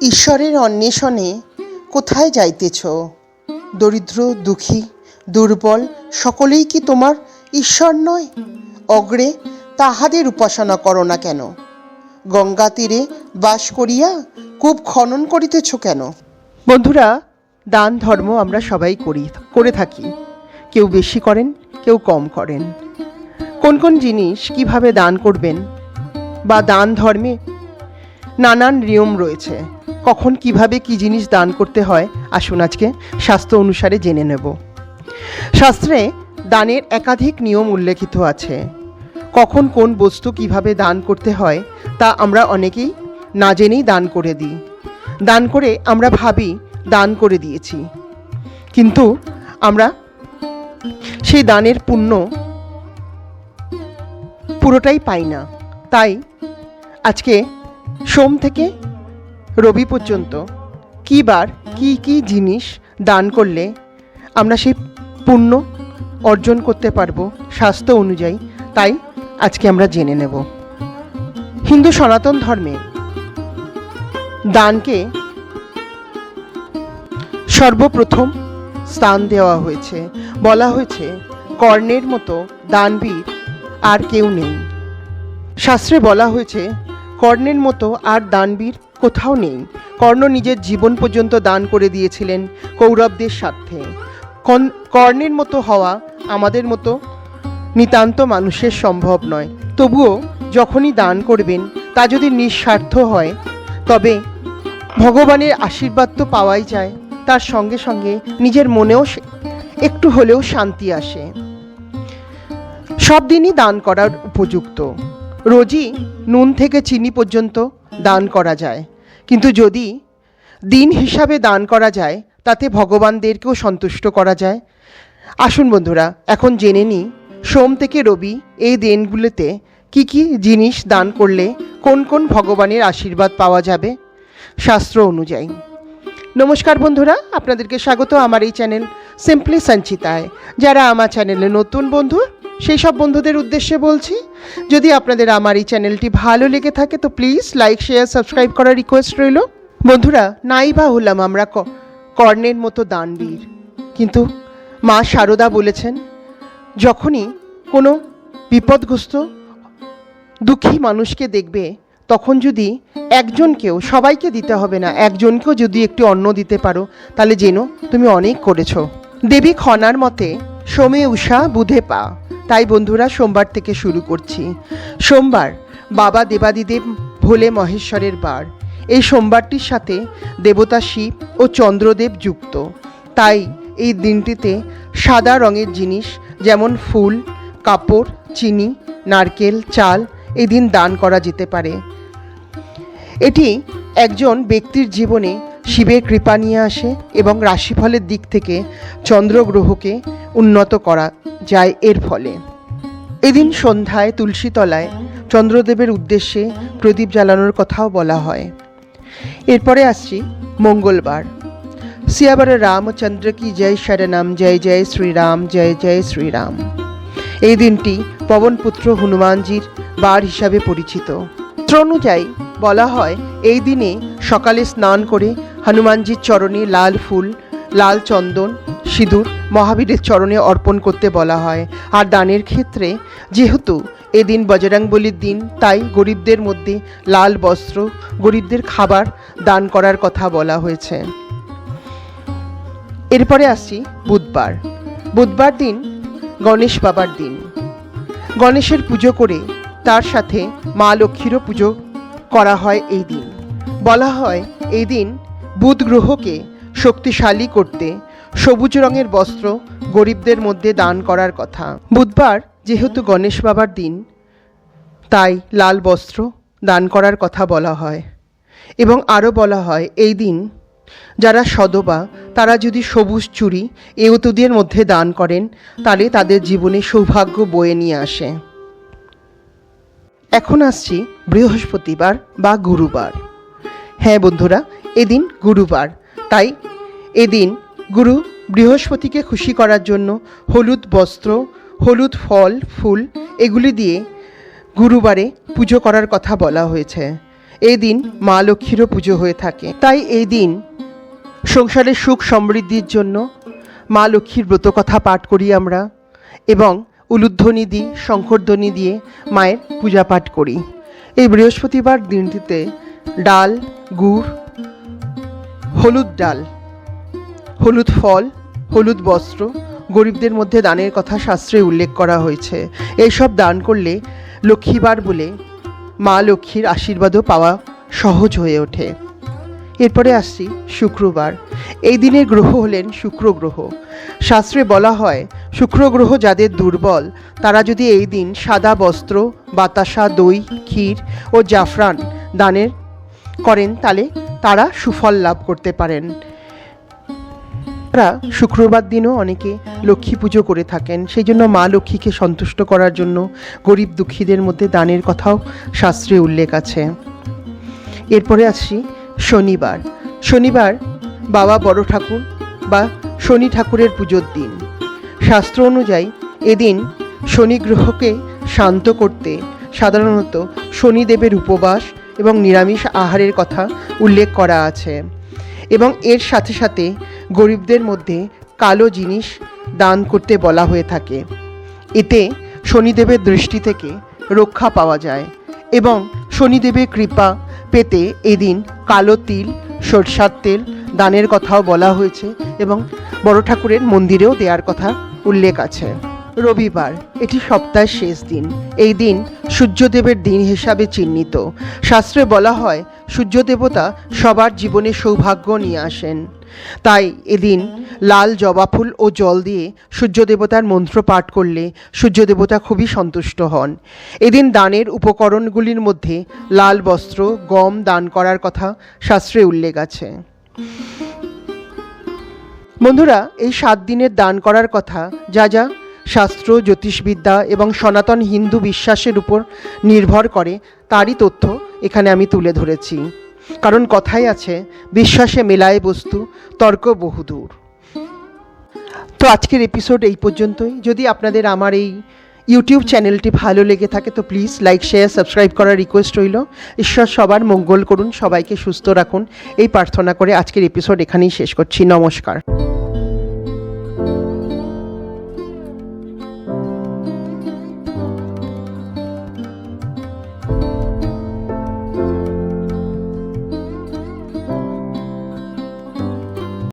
ঈশ্বরের অন্বেষণে কোথায় যাইতেছ? দরিদ্র, দুঃখী, দুর্বল সকলেই কি তোমার ঈশ্বর নয়? অগ্রে তাহাদের উপাসনা করো না কেন? গঙ্গা তীরে বাস করিয়া কূপ খনন করিতেছ কেন? বন্ধুরা, দান ধর্ম আমরা সবাই করে থাকি। কেউ বেশি করেন, কেউ কম করেন। কোন কোন জিনিস কিভাবে দান করবেন বা দান ধর্মে নানান নিয়ম রয়েছে। কখন কিভাবে কি জিনিস দান করতে হয় আসুন আজকে শাস্ত্র অনুসারে জেনে নেব। শাস্ত্রে দানের একাধিক নিয়ম উল্লেখিত আছে। কখন কোন বস্তু কিভাবে দান করতে হয় তা আমরা অনেকেই না জেনেই দান করে দিই। দান করে আমরা ভাবি দান করে দিয়েছি, কিন্তু আমরা সেই দানের পুণ্য পুরোটাই পাই না। তাই আজকে সোম থেকে রবি পর্যন্ত কী বার কী কী জিনিস দান করলে আমরা সেই পুণ্য অর্জন করতে পারবো শাস্ত্র অনুযায়ী, তাই আজকে আমরা জেনে নেব। হিন্দু সনাতন ধর্মে দানকে সর্বপ্রথম স্থান দেওয়া হয়েছে। বলা হয়েছে কর্ণের মতো দানবীর আর কেউ নেই। শাস্ত্রে বলা হয়েছে কর্ণের মতো আর দানবীর কোথাও নেই। কর্ণ নিজের জীবন পর্যন্ত দান করে দিয়েছিলেন কৌরবদের স্বার্থে। কর্ণের মতো হওয়া আমাদের মতো নিতান্ত মানুষের সম্ভব নয়। তবুও যখনই দান করবেন তা যদি নিঃস্বার্থ হয় তবে ভগবানের আশীর্বাদ তো পাওয়াই যায়, তার সঙ্গে সঙ্গে নিজের মনেও একটু হলেও শান্তি আসে। সব দিনই দান করার উপযুক্ত। রোজই নুন থেকে চিনি পর্যন্ত দান করা যায়, কিন্তু যদি দিন হিসাবে দান করা যায় তাতে ভগবানদেরকেও সন্তুষ্ট করা যায়। আসুন বন্ধুরা, এখন জেনে নিই সোম থেকে রবি এই দিনগুলোতে কি কি জিনিস দান করলে কোন কোন ভগবানের আশীর্বাদ পাওয়া যাবে শাস্ত্র অনুযায়ী। নমস্কার বন্ধুরা, আপনাদেরকে স্বাগত আমার এই চ্যানেল সিম্পলি সঞ্চিতায়। যারা আমার চ্যানেলে নতুন বন্ধু সেই সব বন্ধুদের উদ্দেশ্যে বলছি, যদি আপনাদের আমার এই চ্যানেলটি ভালো লেগে থাকে তো প্লিজ লাইক, শেয়ার, সাবস্ক্রাইব করার রিকোয়েস্ট রইল। বন্ধুরা, নাই বা হলাম আমরা কর্ণের মতো দানবীর, কিন্তু মা শারদা বলেছেন যখনই কোনো বিপদগ্রস্ত দুঃখী মানুষকে দেখবে তখন যদি একজনকেও, সবাইকে দিতে হবে না, একজনকেও যদি একটু অন্ন দিতে পারো তাহলে যেন তুমি অনেক করেছো। দেবী খনার মতে সোমে উষা বুধে পা। তাই বন্ধুরা, সোমবার থেকে শুরু করছি। সোমবার বাবা দেবাদিদেব ভোলে মহেশ্বরের বার। এই সোমবারটির সাথে দেবতা শিব ও চন্দ্রদেব যুক্ত। তাই এই দিনটিতে সাদা রঙের জিনিস যেমন ফুল, কাপড়, চিনি, নারকেল, চাল এই দিন দান করা যেতে পারে। এটি একজন ব্যক্তির জীবনে শিবের কৃপা নিয়ে আসে এবং রাশিফলের দিক থেকে চন্দ্রগ্রহকে উন্নত করা যায় এর ফলে। এদিন সন্ধ্যায় তুলসী তলায় চন্দ্রদেবের উদ্দেশ্যে প্রদীপ জ্বালানোর কথাও বলা হয়। এরপরে আসছি মঙ্গলবার। সিয়াবার রামচন্দ্র কি জয় শরণম, জয় জয় শ্রীরাম, জয় জয় শ্রীরাম। এই দিনটি পবনপুত্র হনুমানজির বার হিসাবে পরিচিত। শাস্ত্র অনুযায়ী বলা হয় এই দিনে সকালে স্নান করে হনুমানজির চরণে লাল ফুল, লাল চন্দন, সিঁদুর মহাবীরের চরণে অর্পণ করতে বলা হয়। আর দানের ক্ষেত্রে যেহেতু এদিন বজরংবলীর দিন, তাই গরিবদের মধ্যে লাল বস্ত্র, গরিবদের খাবার দান করার কথা বলা হয়েছে। এরপরে আসছি বুধবার। বুধবার দিন গণেশ বাবার দিন। গণেশের পুজো করে তার সাথে মা লক্ষ্মীরও পুজো করা হয় এই দিন। বলা হয় এই দিন বুধ গ্রহকে শক্তিশালী করতে সবুজ রঙের বস্ত্র গরিবদের মধ্যে দান করার কথা। বুধবার যেহেতু গণেশ বাবার দিন, তাই লাল বস্ত্র দান করার কথা বলা হয়। এবং আরও বলা হয় এই দিন যারা সদবা তারা যদি সবুজ চুড়ি এউতুদের মধ্যে দান করেন তাহলে তাদের জীবনে সৌভাগ্য বয়ে নিয়ে আসে। এখন আসছি বৃহস্পতিবার বা গুরুবার। হ্যাঁ বন্ধুরা, এদিন গুরুবার, তাই এদিন গুরু বৃহস্পতিকে খুশি করার জন্য হলুদ বস্ত্র, হলুদ ফল, ফুল এগুলি দিয়ে গুরুবারে পুজো করার কথা বলা হয়েছে। এই দিন মা লক্ষ্মীরও পুজো হয়ে থাকে। তাই এই দিন সংসারের সুখ সমৃদ্ধির জন্য মা লক্ষ্মীর ব্রতকথা পাঠ করি আমরা এবং উলুধ্বনি দিই, শঙ্খধ্বনি দিয়ে মায়ের পূজা পাঠ করি। এই বৃহস্পতিবার দিনটিতে ডাল, গুড়, হলুদ ডাল, হলুদ ফল, হলুদ বস্ত্র গরিবদের মধ্যে দানের কথা শাস্ত্রে উল্লেখ করা হয়েছে। এইসব দান করলে লক্ষ্মীবার বলে মা লক্ষ্মীর আশীর্বাদও পাওয়া সহজ হয়ে ওঠে। এরপরে আসছি শুক্রবার। এই দিনের গ্রহ হলেন শুক্র গ্রহ। শাস্ত্রে বলা হয় শুক্র গ্রহ যাদের দুর্বল তারা যদি এই দিন সাদা বস্ত্র, বাতাসা, দই, ক্ষীর ও জাফরান দানের করেন তাহলে তারা সুফল লাভ করতে পারেন। তারা শুক্রবার দিনও অনেকে লক্ষ্মী পুজো করে থাকেন, সেই জন্য মা লক্ষ্মীকে সন্তুষ্ট করার জন্য গরিব দুঃখীদের মধ্যে দানের কথাও শাস্ত্রে উল্লেখ আছে। এরপরে আসছি শনিবার। শনিবার বাবা বড় ঠাকুর বা শনি ঠাকুরের পুজোর দিন। শাস্ত্র অনুযায়ী এদিন শনি গ্রহকে শান্ত করতে সাধারণত শনিদেবের উপবাস এবং নিরামিষ আহারের কথা উল্লেখ করা আছে এবং এর সাথে সাথে গরিবদের মধ্যে কালো জিনিস দান করতে বলা হয়ে থাকে। এতে শনিদেবের দৃষ্টি থেকে রক্ষা পাওয়া যায় এবং শনিদেবের কৃপা পেতে এদিন কালো তিল, সরষার তেল দানের কথাও বলা হয়েছে এবং বড় ঠাকুরের মন্দিরেও দেওয়ার কথা উল্লেখ আছে। রবিবার, এটি সপ্তাহের শেষ দিন। এই দিন সূর্যদেবের দিন হিসাবে চিহ্নিত। শাস্ত্রে বলা হয় সূর্য দেবতা সবার জীবনে সৌভাগ্য নিয়ে আসেন। তাই এদিন লাল জবা ফুল ও জল দিয়ে সূর্য দেবতার মন্ত্র পাঠ করলে সূর্য দেবতা খুবই সন্তুষ্ট হন। এদিন দানের উপকরণগুলির মধ্যে লাল বস্ত্র, গম দান করার কথা শাস্ত্রে উল্লেখ আছে। বন্ধুরা, এই 7 দিনের দান করার কথা যা যা শাস্ত্র, জ্যোতিষবিদ্যা এবং সনাতন হিন্দু বিশ্বাসের উপর নির্ভর করে তারই তথ্য এখানে আমি তুলে ধরেছি। কারণ কথাই আছে বিশ্বাসে মেলায় বস্তু, তর্ক বহুদূর। তো আজকের এপিসোড এই পর্যন্তই। যদি আপনাদের আমার এই ইউটিউব চ্যানেলটি ভালো লেগে থাকে তো প্লিজ লাইক, শেয়ার, সাবস্ক্রাইব করার রিকোয়েস্ট রইল। ঈশ্বর সবার মঙ্গল করুন, সবাইকে সুস্থ রাখুন এই প্রার্থনা করে আজকের এপিসোড এখানেই শেষ করছি। নমস্কার।